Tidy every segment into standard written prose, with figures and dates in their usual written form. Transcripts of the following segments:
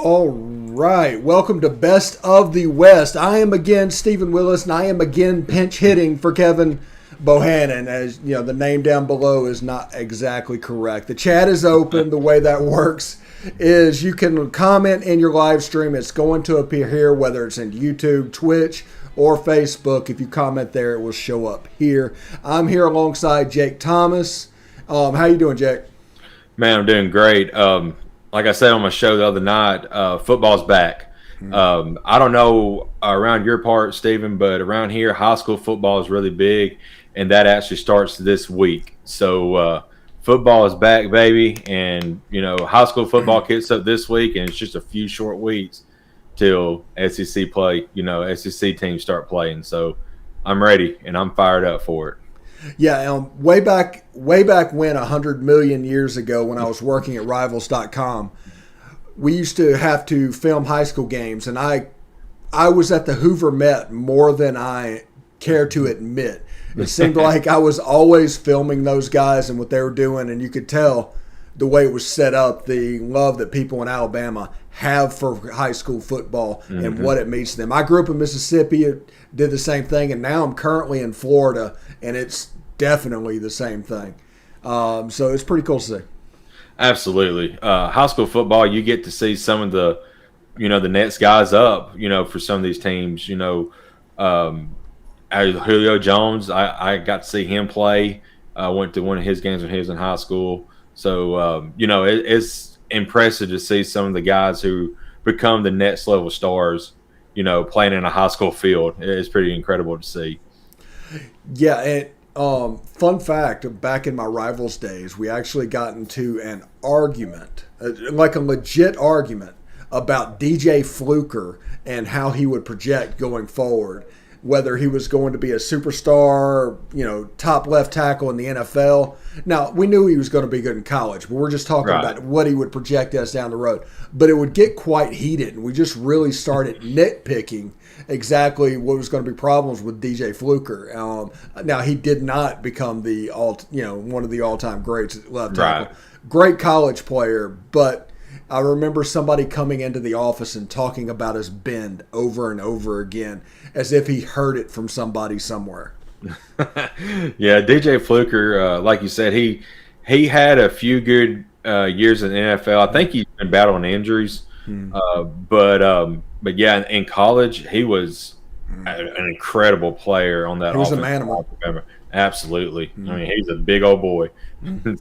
All right, welcome to Best of the West. I am again Stephen Willis, and I am again pinch hitting for Kevin Bohannon. As you know, the name down below is not exactly correct. The chat is open. The way that works is you can comment in your live stream. It's going to appear here, whether it's in YouTube, Twitch, or Facebook. If you comment there, it will show up here. I'm here alongside Jake Thomas. How you doing, Jake? Man, I'm doing great. Like I said on my show the other night, football's back. I don't know around your part, Stephen, but around here, high school football is really big, and that actually starts this week. So football is back, baby, and high school football kicks up this week, and it's just a few short weeks till SEC play. SEC teams start playing. So I'm ready, and I'm fired up for it. Yeah, way back when 100 million years ago, when I was working at Rivals.com, we used to have to film high school games, and I was at the Hoover Met more than I care to admit. It seemed like I was always filming those guys and what they were doing, and you could tell the way it was set up, the love that people in Alabama have for high school football and what it means to them. I grew up in Mississippi, did the same thing, and now I'm currently in Florida, and it's definitely the same thing. So it's pretty cool to see. Absolutely. High school football, you get to see some of the, the next guys up, for some of these teams. Julio Jones, I got to see him play. I went to one of his games when he was in high school. So, it's impressive to see some of the guys who become the next level stars, playing in a high school field. It's pretty incredible to see. Yeah, and fun fact, back in my Rivals days, we actually got into an argument, like a legit argument, about DJ Fluker and how he would project going forward, whether he was going to be a superstar, top left tackle in the NFL. Now, we knew he was going to be good in college, but we're just talking about what he would project us down the road. But it would get quite heated, and we just really started nitpicking exactly what was going to be problems with DJ Fluker. Now, he did not become one of the all-time greats at left tackle. Right. Great college player, but I remember somebody coming into the office and talking about his bend over and over again as if he heard it from somebody somewhere. Yeah, DJ Fluker, like you said, he had a few good years in the NFL. I think he's been battling injuries. But yeah, in college, he was an incredible player on that offense. He was a manimal. Absolutely. I mean, he's a big old boy.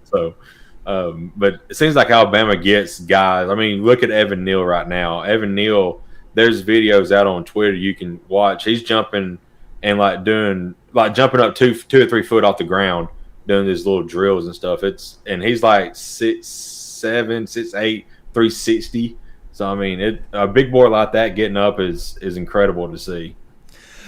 So, but it seems like Alabama gets guys. I mean, look at Evan Neal right now. Evan Neal, there's videos out on Twitter you can watch. He's jumping and jumping up 2 or 3 foot off the ground, doing these little drills and stuff. And he's like 6'7", 6'8", 360. So I mean, a big boy like that getting up is incredible to see.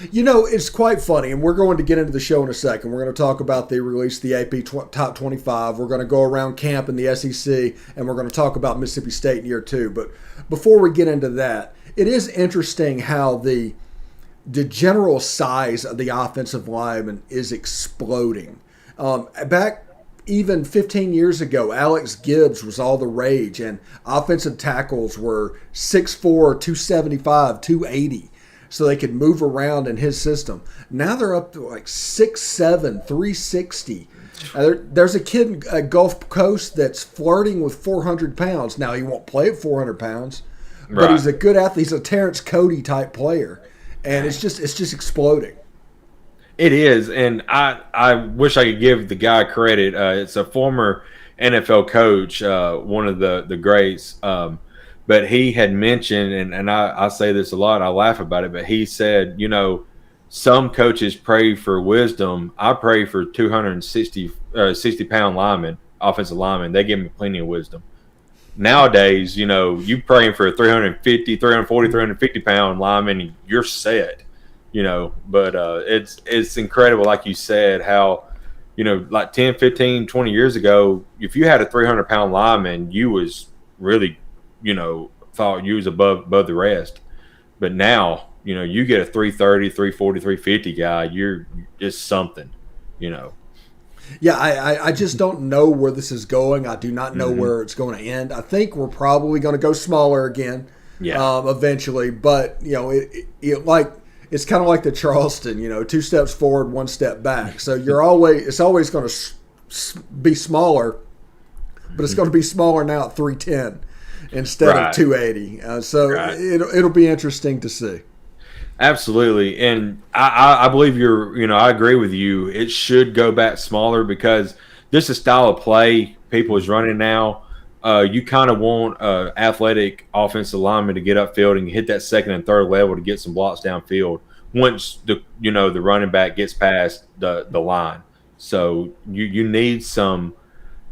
It's quite funny, and we're going to get into the show in a second. We're going to talk about the release of the AP Top 25. We're going to go around camp in the SEC, and we're going to talk about Mississippi State in year 2. But before we get into that, it is interesting how the general size of the offensive lineman is exploding. Back even 15 years ago, Alex Gibbs was all the rage, and offensive tackles were 6'4", 275, 280. So they could move around in his system. Now they're up to like 6'7", 360. There's a kid at Gulf Coast that's flirting with 400 pounds. Now, he won't play at 400 pounds, but he's a good athlete. He's a Terrence Cody type player, and it's just exploding. It is, and I wish I could give the guy credit. It's a former NFL coach, one of the greats, but he had mentioned, and I say this a lot, I laugh about it, but he said, some coaches pray for wisdom. I pray for 60-pound linemen, offensive linemen. They give me plenty of wisdom. Nowadays, you praying for a 350, 340, 350-pound lineman, you're set. But it's incredible, like you said, how, like 10, 15, 20 years ago, if you had a 300-pound lineman, you was really, thought you was above the rest. But now, you get a 330, 340, 350 guy, you're just something, Yeah, I just don't know where this is going. I do not know where it's going to end. I think we're probably going to go smaller again eventually. But, it's kind of like the Charleston, 2 steps forward, 1 step back. So it's always going to be smaller, but it's going to be smaller now at 310 instead of 280. It'll be interesting to see. Absolutely, and I believe I agree with you. It should go back smaller because this is style of play people is running now. You kind of want athletic offensive lineman to get upfield and hit that second and third level to get some blocks downfield once the running back gets past the line. So you need some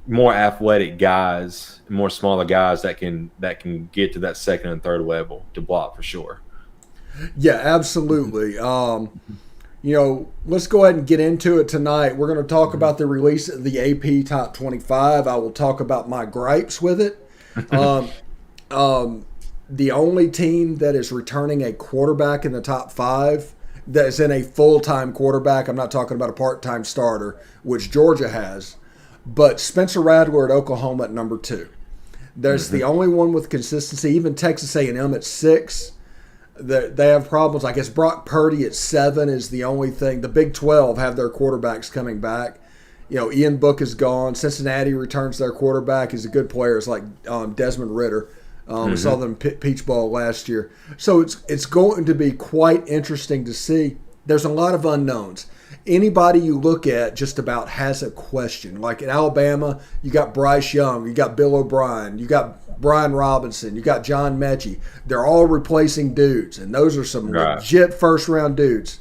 more athletic guys, more smaller guys that can get to that second and third level to block for sure. Yeah, absolutely. Let's go ahead and get into it tonight. We're going to talk about the release of the AP Top 25. I will talk about my gripes with it. The only team that is returning a quarterback in the top 5 that is in a full-time quarterback, I'm not talking about a part-time starter, which Georgia has, but Spencer Rattler at Oklahoma at number 2. There's the only one with consistency. Even Texas A&M at 6. They have problems. I guess Brock Purdy at 7 is the only thing. The Big 12 have their quarterbacks coming back. Ian Book is gone. Cincinnati returns their quarterback. He's a good player. It's like Desmond Ridder. We saw them Peach Bowl last year. So it's going to be quite interesting to see. There's a lot of unknowns. Anybody you look at just about has a question. Like in Alabama, you got Bryce Young, you got Bill O'Brien, you got Brian Robinson, you got John Mechie. They're all replacing dudes, and those are some legit first-round dudes.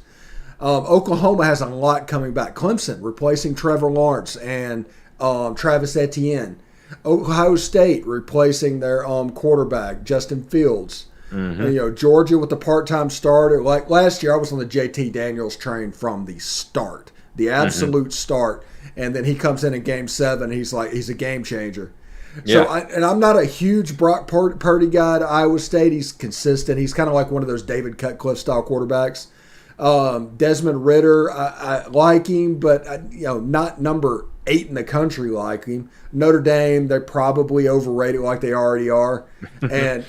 Oklahoma has a lot coming back. Clemson replacing Trevor Lawrence and Travis Etienne. Ohio State replacing their quarterback, Justin Fields. Georgia with the part-time starter. Like last year, I was on the JT Daniels train from the start, the absolute start. And then he comes in Game 7. He's a game changer. So, I'm not a huge Brock Purdy guy at Iowa State. He's consistent. He's kind of like one of those David Cutcliffe style quarterbacks. Desmond Ridder, I like him, but not number 8 in the country like him. Notre Dame, they're probably overrated like they already are. And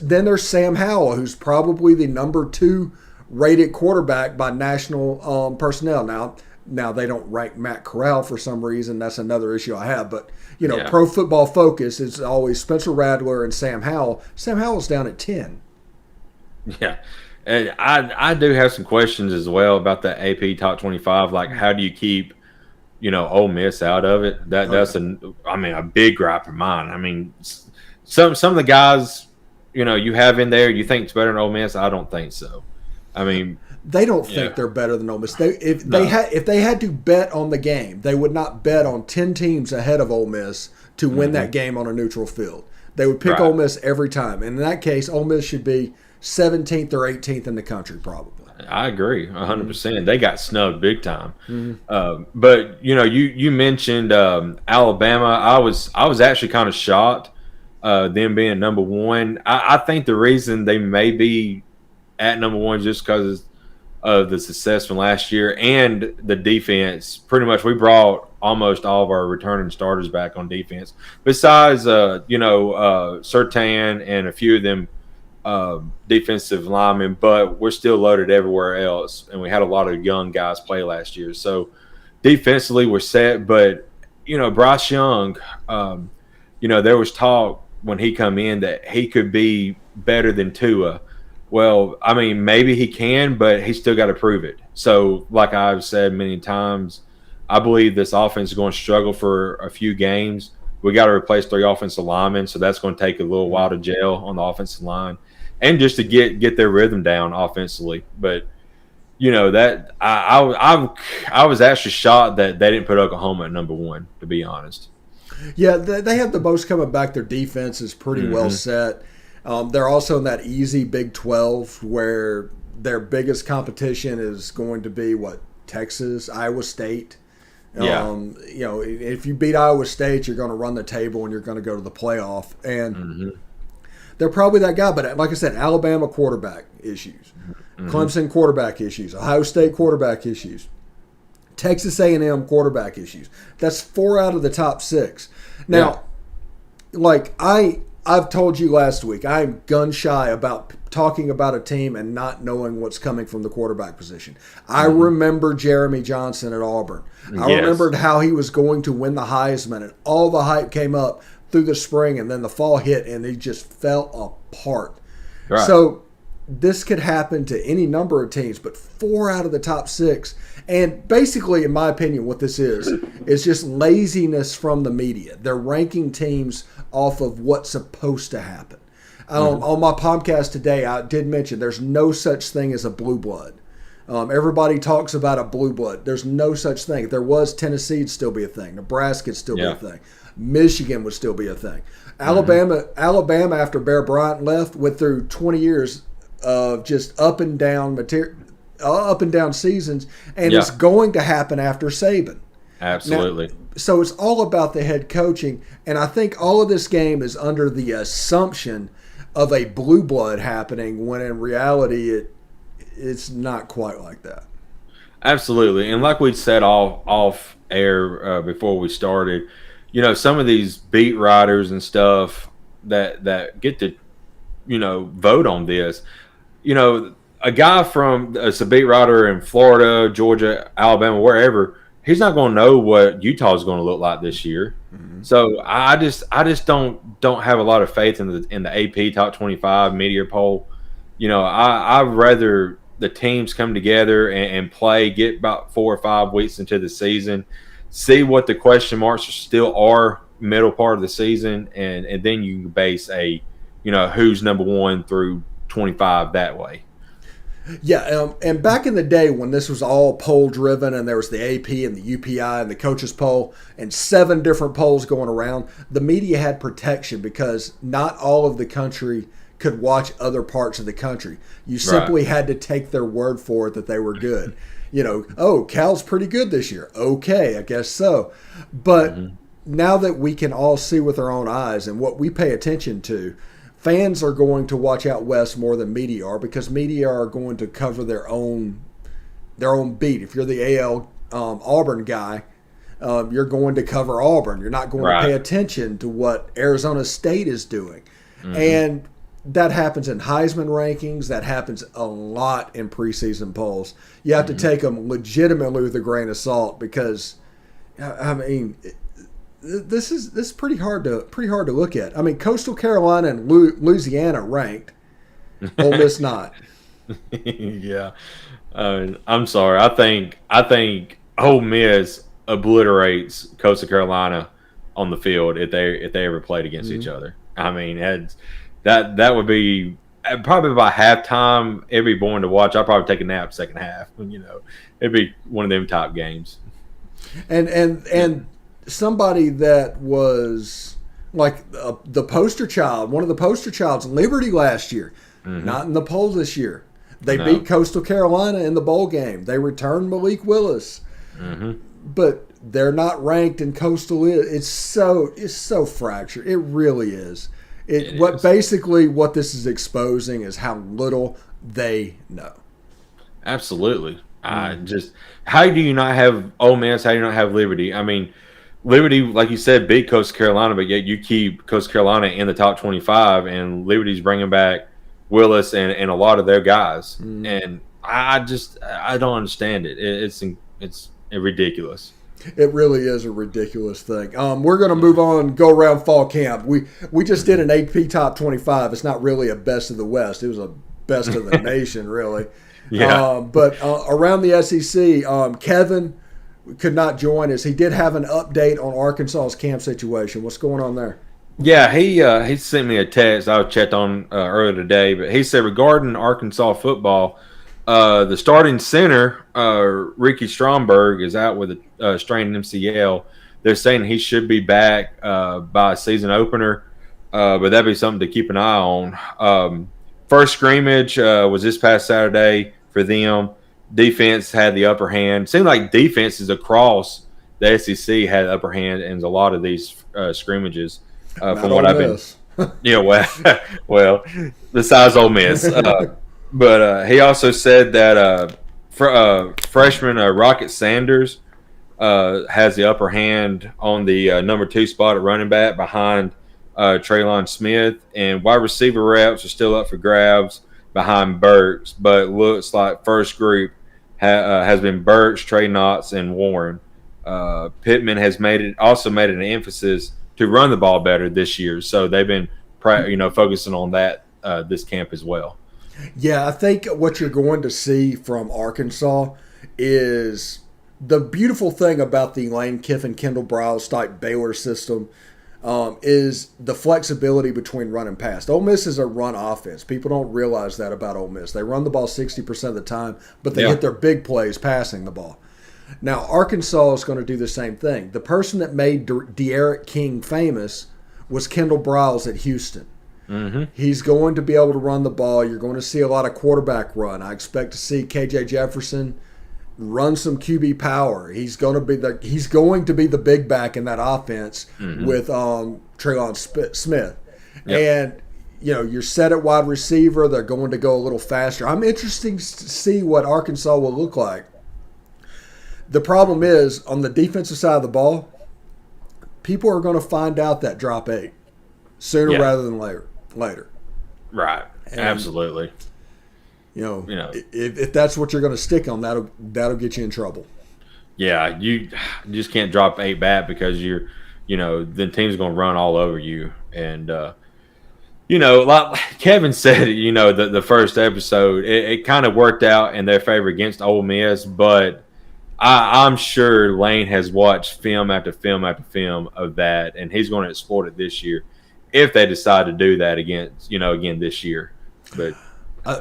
then there's Sam Howell, who's probably the number 2 rated quarterback by national personnel. Now they don't rank Matt Corral for some reason. That's another issue I have. But Pro Football Focus is always Spencer Rattler and Sam Howell. Sam Howell's down at 10. Yeah. And I do have some questions as well about the AP Top 25. Like, how do you keep, Ole Miss out of it? That's a big gripe of mine. I mean, some of the guys, you have in there, you think it's better than Ole Miss. I don't think so. I mean, they don't think they're better than Ole Miss. If they had to bet on the game, they would not bet on 10 teams ahead of Ole Miss to win that game on a neutral field. They would pick Ole Miss every time. And in that case, Ole Miss should be 17th or 18th in the country probably. I agree 100%. They got snubbed big time. But you mentioned Alabama. I was actually kind of shocked them being number 1. I think the reason they may be at number 1 just because of the success from last year and the defense. Pretty much, we brought almost all of our returning starters back on defense. Besides, Surtain and a few of them defensive linemen, but we're still loaded everywhere else, and we had a lot of young guys play last year. So defensively, we're set, but Bryce Young, there was talk when he come in that he could be better than Tua. Well, I mean, maybe he can, but he's still got to prove it. So, like I've said many times, I believe this offense is going to struggle for a few games. We got to replace 3 offensive linemen, so that's going to take a little while to gel on the offensive line, and just to get their rhythm down offensively. But that I was actually shocked that they didn't put Oklahoma at number 1, to be honest. Yeah, they have the most coming back. Their defense is pretty well set. They're also in that easy Big 12 where their biggest competition is going to be Texas, Iowa State. Yeah. If you beat Iowa State, you're going to run the table and you're going to go to the playoff. And they're probably that guy. But like I said, Alabama quarterback issues, Clemson quarterback issues, Ohio State quarterback issues, Texas A&M quarterback issues. That's 4 out of the top 6. Now, I've told you last week, I'm gun shy about talking about a team and not knowing what's coming from the quarterback position. I remember Jeremy Johnson at Auburn. I remembered how he was going to win the Heisman, and all the hype came up through the spring, and then the fall hit, and he just fell apart. Right. So this could happen to any number of teams, but 4 out of the top 6. And basically, in my opinion, what this is just laziness from the media. They're ranking teams off of what's supposed to happen. On my podcast today, I did mention there's no such thing as a blue blood. Everybody talks about a blue blood. There's no such thing. If there was, Tennessee would still be a thing. Nebraska would still be a thing. Michigan would still be a thing. Alabama, after Bear Bryant left, went through 20 years of just up and down seasons, and it's going to happen after Saban. Absolutely. Now, so it's all about the head coaching, and I think all of this game is under the assumption of a blue blood happening, when in reality it's not quite like that. Absolutely. And like we said off air before we started, some of these beat writers and stuff that get to vote on this, a guy from a beat writer in Florida, Georgia, Alabama, wherever, he's not going to know what Utah is going to look like this year. So I just don't have a lot of faith in the AP Top 25 media poll. I'd rather the teams come together and play, get about 4 or 5 weeks into the season, see what the question marks still are middle part of the season, and then you can base a who's number 1 through 25 that way. Yeah, and back in the day when this was all poll driven, and there was the AP and the UPI and the coaches poll and 7 different polls going around, the media had protection because not all of the country could watch other parts of the country. You simply had to take their word for it that they were good. Cal's pretty good this year. Okay, I guess so. But now that we can all see with our own eyes and what we pay attention to, fans are going to watch out west more than media are, because media are going to cover their own beat. If you're the AL Auburn guy, you're going to cover Auburn. You're not going to pay attention to what Arizona State is doing. And that happens in Heisman rankings. That happens a lot in preseason polls. You have to take them legitimately with a grain of salt, because, I mean, this is pretty hard to look at. I mean, Coastal Carolina and Louisiana ranked, Ole Miss not. Yeah, I'm sorry. I think Ole Miss obliterates Coastal Carolina on the field if they ever played against each other. I mean, that would be probably by halftime. It'd be boring to watch. I'd probably take a nap second half. It'd be one of them top games. And somebody that was like the poster child, one of the poster childs, Liberty last year, not in the poll this year. They beat Coastal Carolina in the bowl game. They returned Malik Willis, but they're not ranked. And Coastal it's so fractured. It really is. Basically what this is exposing is how little they know. Absolutely. How do you not have Ole Miss? How do you not have Liberty? I mean, Liberty, like you said, beat Coastal Carolina, but yet you keep Coastal Carolina in the top 25, and Liberty's bringing back Willis and a lot of their guys. And I don't understand it. It's ridiculous. It really is a ridiculous thing. We're going to move on, go around fall camp. We just did an AP Top 25. It's not really a best of the West. It was a best of the nation, really. Yeah. But around the SEC, Kevin could not join us. He did have an update on Arkansas's camp situation. What's going on there? Yeah, he sent me a text I checked on earlier today, but he said regarding Arkansas football, the starting center, Ricky Stromberg, is out with a strained MCL. They're saying he should be back by a season opener, but that'd be something to keep an eye on. First scrimmage was this past Saturday for them. Defense had the upper hand. Seemed like defenses across the SEC had the upper hand in a lot of these scrimmages. From what I've been, well, besides Ole Miss, but he also said that freshman Rocket Sanders has the upper hand on the number 2 spot at running back behind Traylon Smith, and wide receiver reps are still up for grabs behind Burks, but it looks like first group has been Burks, Trey Knotts, and Warren. Pittman has also made it an emphasis to run the ball better this year, so they've been focusing on that this camp as well. Yeah, I think what you're going to see from Arkansas is the beautiful thing about the Lane Kiffin, Kendall Briles type Baylor system is the flexibility between run and pass. Ole Miss is a run offense. People don't realize that about Ole Miss. They run the ball 60% of the time, but they hit their big plays passing the ball. Now, Arkansas is going to do the same thing. The person that made De'Aaron King famous was Kendall Briles at Houston. Mm-hmm. He's going to be able to run the ball. You're going to see a lot of quarterback run. I expect to see KJ Jefferson run some QB power. He's going to be the big back in that offense with Traylon Smith. Yep. And you're set at wide receiver. They're going to go a little faster. I'm interested to see what Arkansas will look like. The problem is, on the defensive side of the ball, people are going to find out that drop 8 sooner rather than later. Right. And, absolutely. If that's what you're going to stick on, that'll get you in trouble. Yeah, you just can't drop 8 back because the team's going to run all over you. And, like Kevin said, the first episode, it kind of worked out in their favor against Ole Miss, but I'm sure Lane has watched film after film after film of that, and he's going to exploit it this year if they decide to do that again this year. But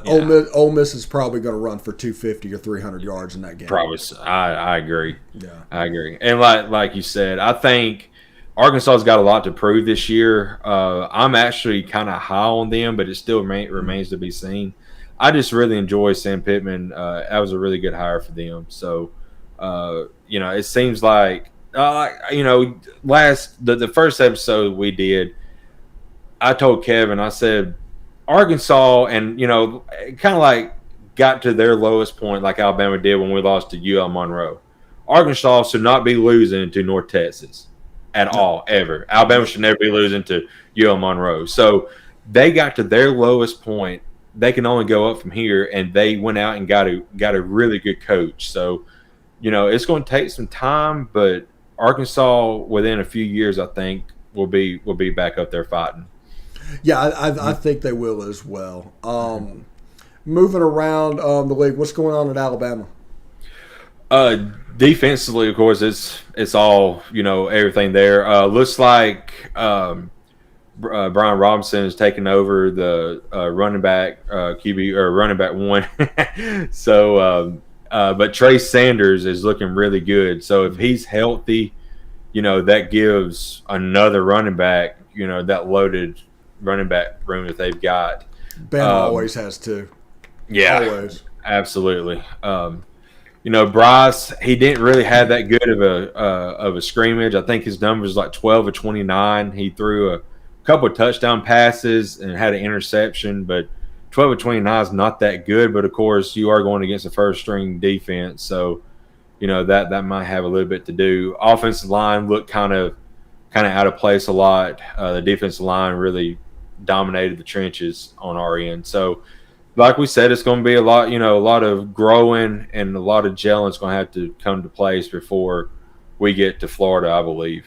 Ole Miss is probably going to run for 250 or 300 yards in that game. Probably, I agree. Yeah, I agree. And like you said, I think Arkansas's got a lot to prove this year. I'm actually kind of high on them, but it still remains to be seen. I just really enjoy Sam Pittman. That was a really good hire for them. So. It seems like the first episode we did, I told Kevin, I said Arkansas, and kind of like got to their lowest point like Alabama did when we lost to UL Monroe. Arkansas should not be losing to North Texas at all, ever. Alabama should never be losing to UL Monroe. So they got to their lowest point. They can only go up from here, and they went out and got a really good coach. So it's going to take some time, but Arkansas, within a few years, I think, will be back up there fighting. Yeah, I think they will as well. Moving around the league, what's going on at Alabama? Defensively, of course, it's all everything there. Looks like Brian Robinson is taking over the running back QB or running back 1. So. But Trey Sanders is looking really good. So if he's healthy, that gives another running back, that loaded running back room that they've got. Ben always has to. Yeah, always. Absolutely. Bryce, he didn't really have that good of a scrimmage. I think his numbers like 12 of 29. He threw a couple of touchdown passes and had an interception, but 12 of 29 is not that good, but of course you are going against a first-string defense, so that might have a little bit to do. Offensive line looked kind of out of place a lot. The defensive line really dominated the trenches on our end. So, like we said, it's going to be a lot of growing and a lot of gelling is going to have to come to place before we get to Florida, I believe,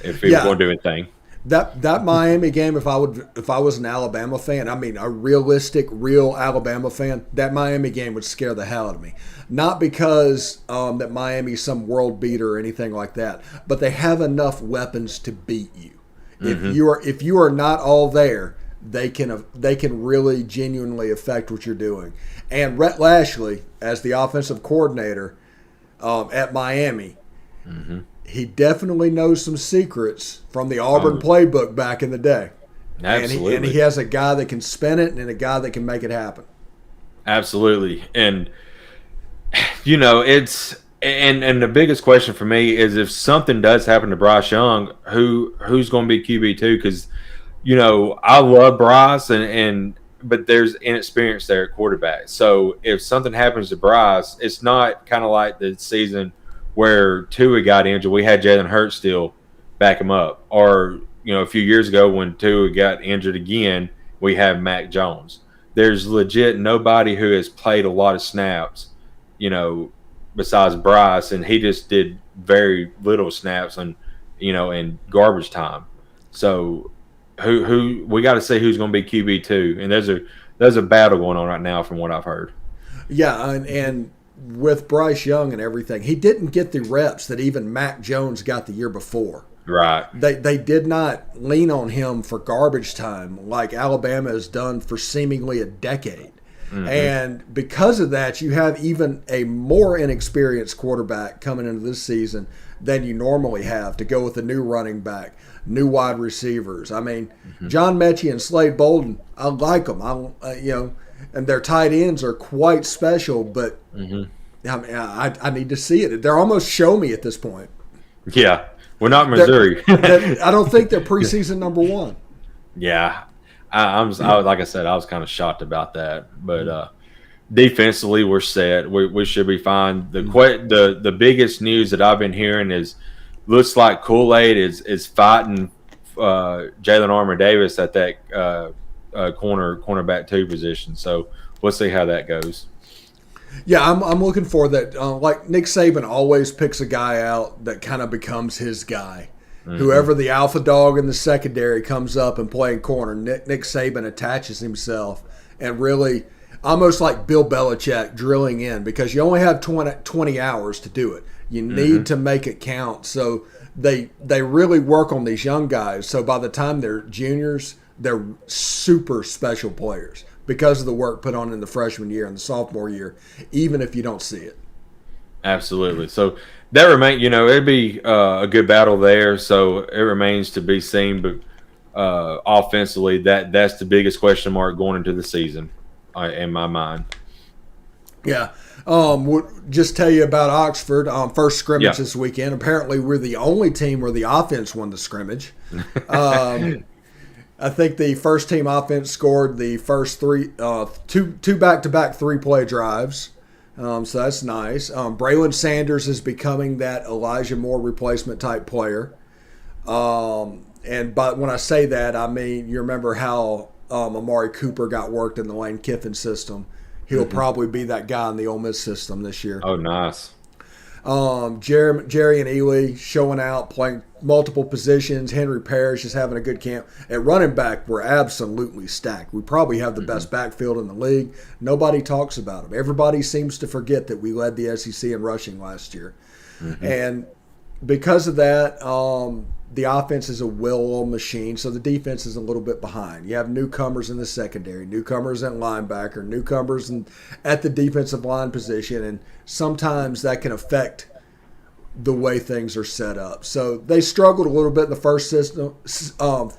if we were going to do anything. That Miami game, if I was an Alabama fan, I mean a realistic, real Alabama fan, that Miami game would scare the hell out of me. Not because that Miami's some world beater or anything like that, but they have enough weapons to beat you. If you are not all there, they can really genuinely affect what you're doing. And Rhett Lashley, as the offensive coordinator at Miami. He definitely knows some secrets from the Auburn playbook back in the day. Absolutely. And he has a guy that can spin it and a guy that can make it happen. Absolutely. And, it's – and the biggest question for me is if something does happen to Bryce Young, who's going to be QB2? Because, I love Bryce, but there's inexperience there at quarterback. So if something happens to Bryce, it's not kind of like the season – where Tua got injured, we had Jalen Hurts still back him up. Or, a few years ago when Tua got injured again, we have Mac Jones. There's legit nobody who has played a lot of snaps, besides Bryce, and he just did very little snaps and, in garbage time. So who we got to see who's going to be QB2. And there's a battle going on right now from what I've heard. Yeah, and with Bryce Young and everything, he didn't get the reps that even Mac Jones got the year before. Right. They did not lean on him for garbage time like Alabama has done for seemingly a decade. And because of that, you have even a more inexperienced quarterback coming into this season than you normally have to go with a new running back, new wide receivers. I mean, John Mechie and Slade Bolden, I like them. And their tight ends are quite special, but I need to see it. They're almost show me at this point. Yeah, we're not Missouri. I don't think they're preseason number one. Yeah, like I said, I was kind of shocked about that. But defensively, we're set. We should be fine. The biggest news that I've been hearing is looks like Kool-Aid is fighting Jalen Armour-Davis at that cornerback 2 position. So we'll see how that goes. Yeah, I'm looking for that. Like Nick Saban always picks a guy out that kind of becomes his guy. Whoever the alpha dog in the secondary comes up and playing corner, Nick Saban attaches himself and really almost like Bill Belichick drilling in because you only have 20 hours to do it. You need to make it count. So they really work on these young guys. So by the time they're juniors, they're super special players because of the work put on in the freshman year and the sophomore year, even if you don't see it. Absolutely. So that remains, it'd be a good battle there. So it remains to be seen. But offensively, that's the biggest question mark going into the season in my mind. Yeah. Just tell you about Oxford. First scrimmage this weekend. Apparently, we're the only team where the offense won the scrimmage. I think the first team offense scored the first two back-to-back 3-play drives. So that's nice. Braylon Sanders is becoming that Elijah Moore replacement type player. But when I say that, I mean you remember how Amari Cooper got worked in the Lane Kiffin system. He'll probably be that guy in the Ole Miss system this year. Oh, nice. Jerry and Ely showing out, playing multiple positions. Henry Parrish is having a good camp. At running back, we're absolutely stacked. We probably have the best backfield in the league. Nobody talks about them. Everybody seems to forget that we led the SEC in rushing last year. And because of that, the offense is a well-oiled machine, so the defense is a little bit behind. You have newcomers in the secondary, newcomers at linebacker, newcomers at the defensive line position, and sometimes that can affect the way things are set up. So they struggled a little bit in the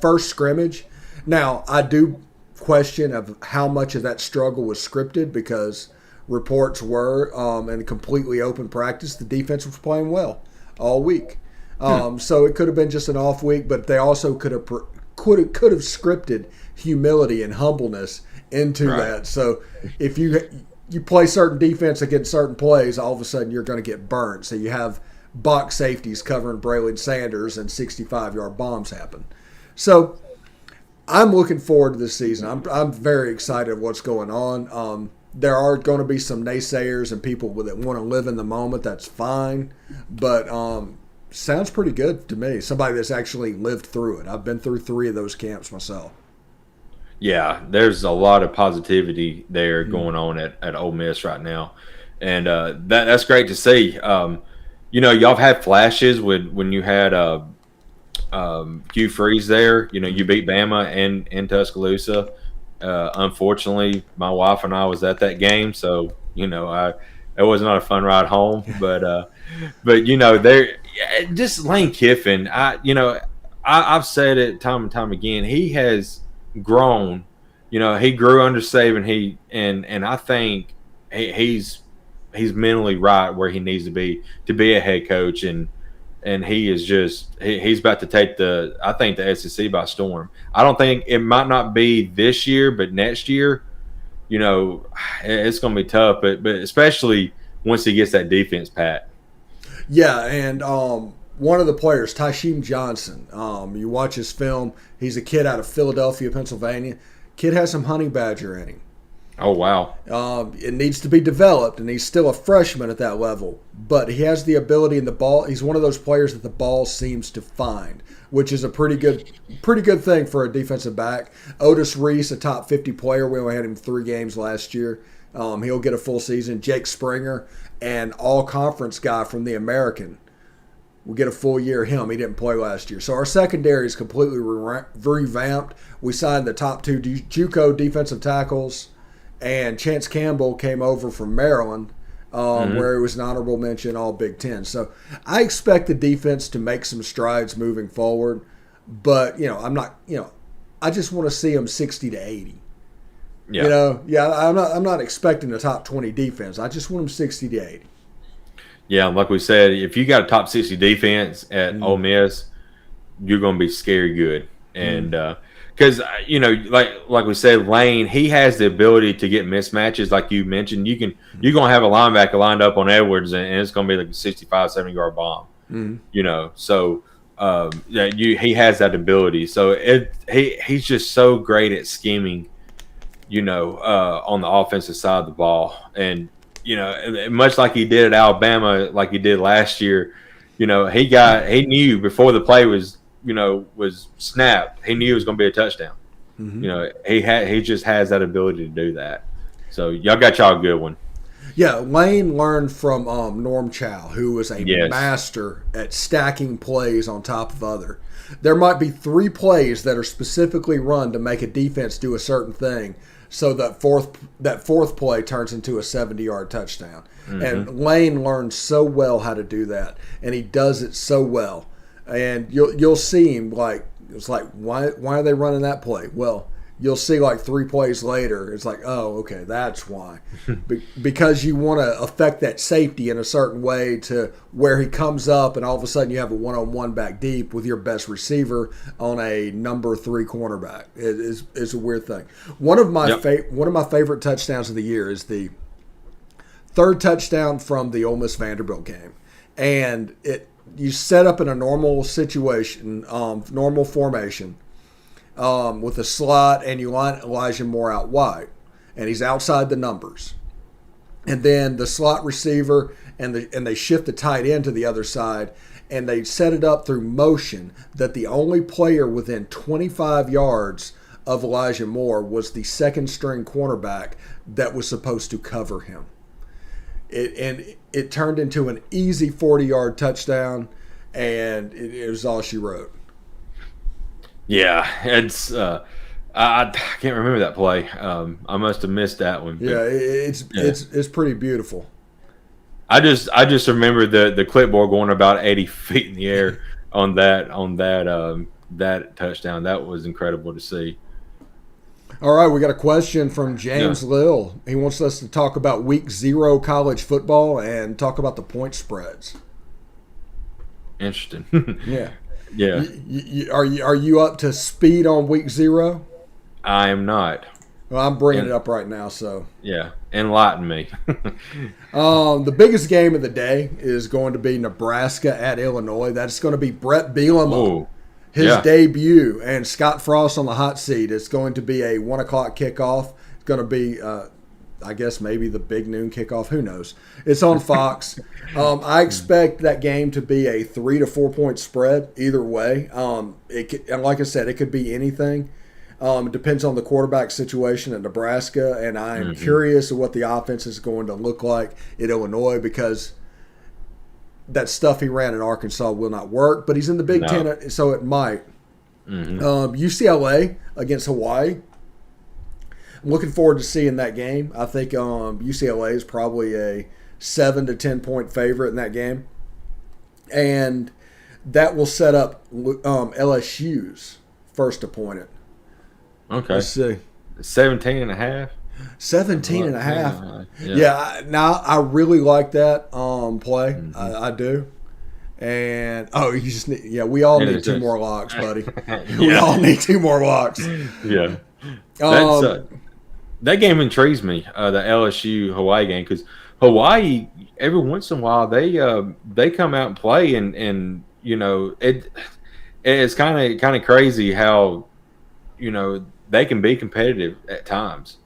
first scrimmage. Now, I do question of how much of that struggle was scripted because reports were in completely open practice, the defense was playing well all week. So it could have been just an off week, but they also could have scripted humility and humbleness into that. So if you play certain defense against certain plays, all of a sudden you're going to get burned. So you have box safeties covering Braylon Sanders and 65-yard bombs happen. So I'm looking forward to this season. I'm very excited of what's going on. There are going to be some naysayers and people that want to live in the moment. That's fine, but sounds pretty good to me. Somebody that's actually lived through it. I've been through 3 of those camps myself. Yeah, there's a lot of positivity there going on at Ole Miss right now, and that's great to see. Y'all have had flashes when you had Hugh Freeze there. You beat Bama in Tuscaloosa. Unfortunately, my wife and I was at that game, so it was not a fun ride home. But there, just Lane Kiffin. I've said it time and time again. He has grown. He grew under Saban. And I think he's mentally right where he needs to be a head coach, and he is he's about to take the SEC by storm. I don't think it might not be this year, but next year, it's going to be tough. But especially once he gets that defense pat. Yeah, and one of the players, Tyshin Johnson, you watch his film. He's a kid out of Philadelphia, Pennsylvania. Kid has some honey badger in him. Oh, wow. It needs to be developed, and he's still a freshman at that level. But he has the ability in the ball. He's one of those players that the ball seems to find, which is a pretty good thing for a defensive back. Otis Reese, a top 50 player. We only had him 3 games last year. He'll get a full season. Jake Springer, an all-conference guy from the American, will get a full year. He didn't play last year. So our secondary is completely revamped. We signed the top 2 JUCO defensive tackles. And Chance Campbell came over from Maryland, where he was an honorable mention all Big Ten. So I expect the defense to make some strides moving forward. But, I'm not, I just want to see them 60 to 80. Yeah. I'm not expecting a top 20 defense. I just want them 60 to 80. Yeah, like we said, if you got a top 60 defense at Ole Miss, you're going to be scary good. And because like we said, Lane, he has the ability to get mismatches, like you mentioned. You're going to have a linebacker lined up on Edwards, and it's going to be like a 65, 70-yard bomb. So he has that ability. So he's just so great at scheming, on the offensive side of the ball, and much like he did at Alabama, like he did last year. He knew before the play was snapped, he knew it was going to be a touchdown. He just has that ability to do that. So y'all got a good one. Yeah, Lane learned from Norm Chow, who was a master at stacking plays on top of other. There might be 3 plays that are specifically run to make a defense do a certain thing, so that fourth play turns into a 70-yard touchdown. And Lane learned so well how to do that, and he does it so well. And you'll see him why are they running that play? Well, you'll see 3 plays later, it's like, oh, okay, that's why. Because you want to affect that safety in a certain way to where he comes up, and all of a sudden you have a one-on-one back deep with your best receiver on a number 3 cornerback. It's a weird thing. One of my favorite touchdowns of the year is the 3rd touchdown from the Ole Miss Vanderbilt game, and you set up in a normal situation, normal formation, with a slot, and you line Elijah Moore out wide, and he's outside the numbers. And then the slot receiver and they shift the tight end to the other side, and they set it up through motion that the only player within 25 yards of Elijah Moore was the 2nd-string cornerback that was supposed to cover him. It turned into an easy 40-yard touchdown, and it was all she wrote. Yeah, it's I can't remember that play. I must have missed that one. Yeah, it's pretty beautiful. I just remember the clipboard going about 80 feet in the air on that touchdown. That was incredible to see. All right, we got a question from James Lill. He wants us to talk about Week 0 college football and talk about the point spreads. Interesting. Yeah. Yeah. Are you up to speed on Week 0? I am not. Well, I'm bringing it up right now, so. Yeah, enlighten me. The biggest game of the day is going to be Nebraska at Illinois. That's going to be Brett Bielema. His debut, and Scott Frost on the hot seat. It's going to be a 1 o'clock kickoff. It's going to be I guess maybe the big noon kickoff. Who knows? It's on Fox. I expect that game to be a 3 to 4 point spread either way. And like I said, it could be anything. It depends on the quarterback situation at Nebraska, and I am curious of what the offense is going to look like at Illinois, because that stuff he ran in Arkansas will not work. But he's in the Big Ten, so it might. UCLA against Hawaii. I'm looking forward to seeing that game. I think UCLA is probably a 7 to 10 point favorite in that game, and that will set up LSU's first opponent. Okay. Let's see. 17 and a half. 17 and a half. Yeah. Now I really like that play. I do. And you just need, we all need 2 more locks, buddy. We all need 2 more locks. Yeah. That's, that game intrigues me, the LSU Hawaii game, because Hawaii, every once in a while they come out and play, and it's kind of crazy how they can be competitive at times.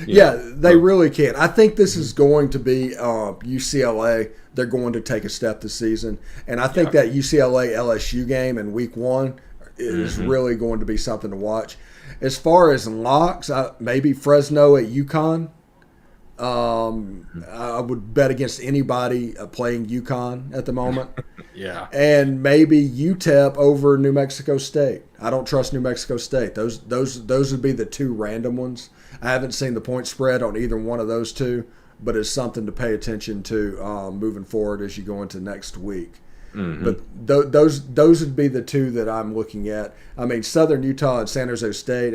They really can. I think this is going to be UCLA. They're going to take a step this season, and I think that UCLA LSU game in Week 1 is really going to be something to watch. As far as locks, maybe Fresno at UConn. I would bet against anybody playing UConn at the moment. And maybe UTEP over New Mexico State. I don't trust New Mexico State. Those would be the 2 random ones. I haven't seen the point spread on either one of those 2, but it's something to pay attention to moving forward as you go into next week. But those would be the 2 that I'm looking at. I mean, Southern Utah and San Jose State,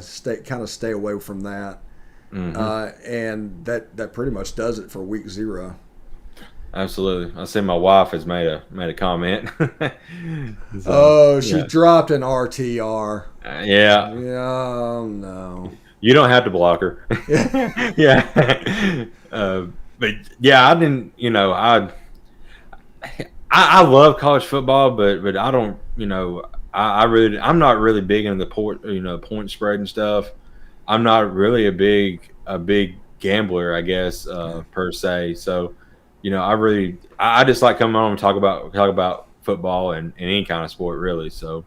stay away from that. And that pretty much does it for Week 0. Absolutely. I see my wife has made a comment. She dropped an RTR. Oh no. You don't have to block her. But I didn't. I love college football, but I don't. I'm not really big into the point spread and stuff. I'm not really a big gambler, I guess, per se. So, I just like coming on and talk about football and any kind of sport, really. So,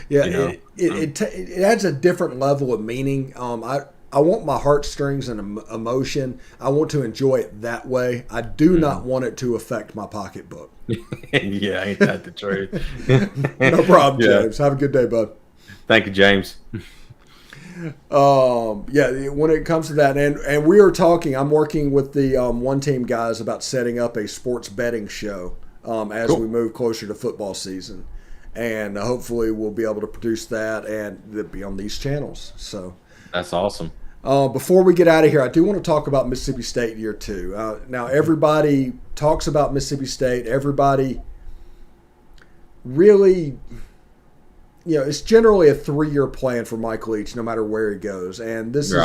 it adds a different level of meaning. I want my heartstrings and emotion. I want to enjoy it that way. I do not want it to affect my pocketbook. Ain't that the truth? No problem, James. Have a good day, bud. Thank you, James. When it comes to that, and we are talking, I'm working with the One Team guys about setting up a sports betting show as we move closer to football season, and hopefully we'll be able to produce that and it'll be on these channels. So that's awesome. Before we get out of here, I do want to talk about Mississippi State year 2. Now everybody talks about Mississippi State. Everybody really. It's generally a 3-year plan for Mike Leach, no matter where he goes. And this is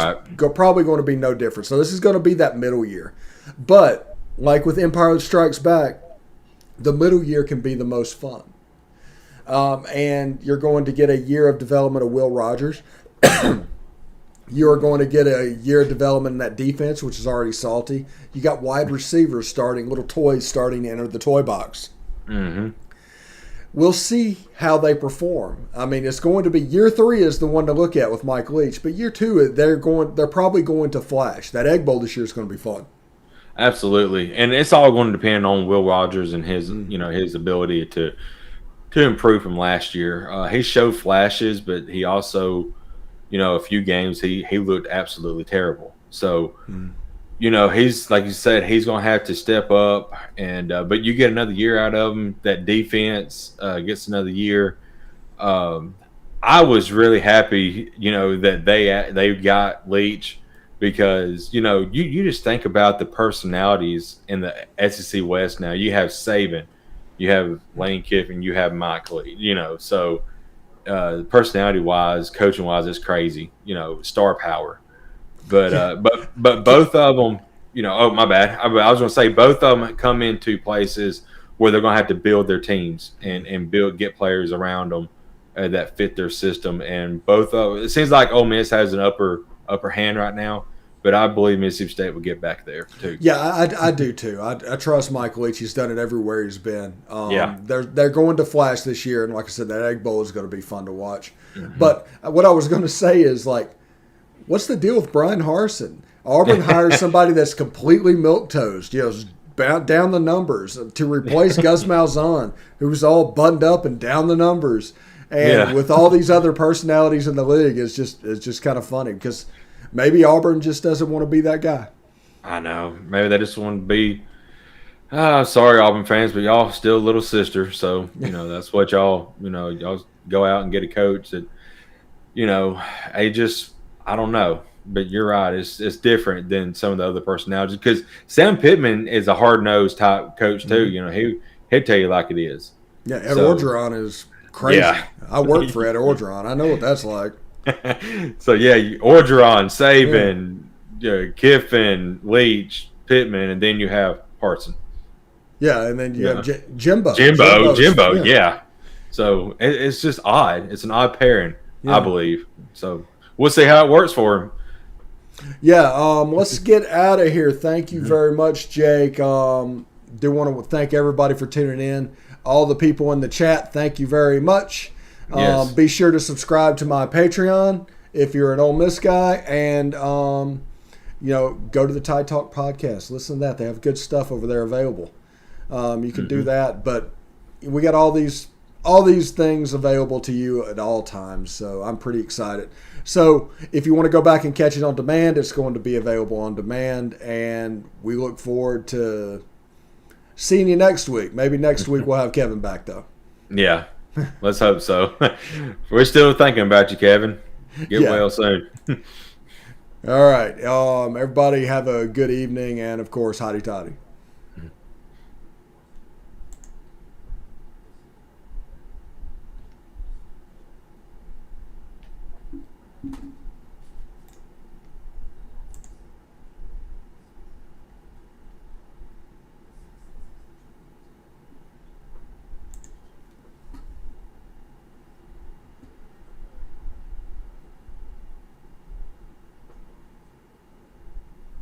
probably going to be no different. So this is going to be that middle year. But like with Empire Strikes Back, the middle year can be the most fun. And you're going to get a year of development of Will Rogers. You're going to get a year of development in that defense, which is already salty. You got wide receivers little toys starting to enter the toy box. We'll see how they perform. I mean, it's going to be year 3 is the one to look at with Mike Leach, but year 2 they're probably going to flash. That Egg Bowl this year is going to be fun. Absolutely, and it's all going to depend on Will Rogers and his his ability to improve from last year. He showed flashes, but he also, a few games he looked absolutely terrible. So. He's like you said, he's going to have to step up, and but you get another year out of him. That defense gets another year. I was really happy, that they got Leach, because you just think about the personalities in the SEC West now. You have Saban, you have Lane Kiffin, you have Mike Leach. So personality wise, coaching wise, it's crazy. Star power. But both of them, my bad. I was going to say both of them come into places where they're going to have to build their teams and get players around them that fit their system. And both of it seems like Ole Miss has an upper hand right now, but I believe Mississippi State will get back there too. Yeah, I do too. I trust Mike Leach. He's done it everywhere he's been. Yeah. They're going to flash this year, and like I said, that Egg Bowl is going to be fun to watch. But what I was going to say is, like, what's the deal with Brian Harsin? Auburn hires somebody that's completely milquetoast, down the numbers to replace Gus Malzahn, who's all buttoned up and down the numbers. And with all these other personalities in the league, it's just kind of funny because maybe Auburn just doesn't want to be that guy. I know. Maybe they just want to be. Sorry, Auburn fans, but y'all still little sister. So that's what y'all go out and get a coach that I don't know. But you're right. It's different than some of the other personalities because Sam Pittman is a hard-nosed type coach too. He'll tell you like it is. Yeah, Ed Orgeron is crazy. Yeah. I worked for Ed Orgeron. I know what that's like. So Orgeron, Saban, Kiffin, Leach, Pittman, and then you have Harsin. Yeah, and then you have Jimbo. Jimbo. Yeah. So it's just odd. It's an odd pairing, I believe. So we'll see how it works for him. Yeah, let's get out of here. Thank you very much, Jake. Do want to thank everybody for tuning in. All the people in the chat, thank you very much. Yes. Be sure to subscribe to my Patreon if you're an Ole Miss guy, and go to the Tide Talk podcast. Listen to that; they have good stuff over there available. You can do that, but we got all these things available to you at all times. So I'm pretty excited. So if you want to go back and catch it on demand, it's going to be available on demand, and we look forward to seeing you next week. Maybe next week we'll have Kevin back though. Yeah. Let's hope so. We're still thinking about you, Kevin. Get well soon. All right. Everybody have a good evening, and, of course, hotty toddy.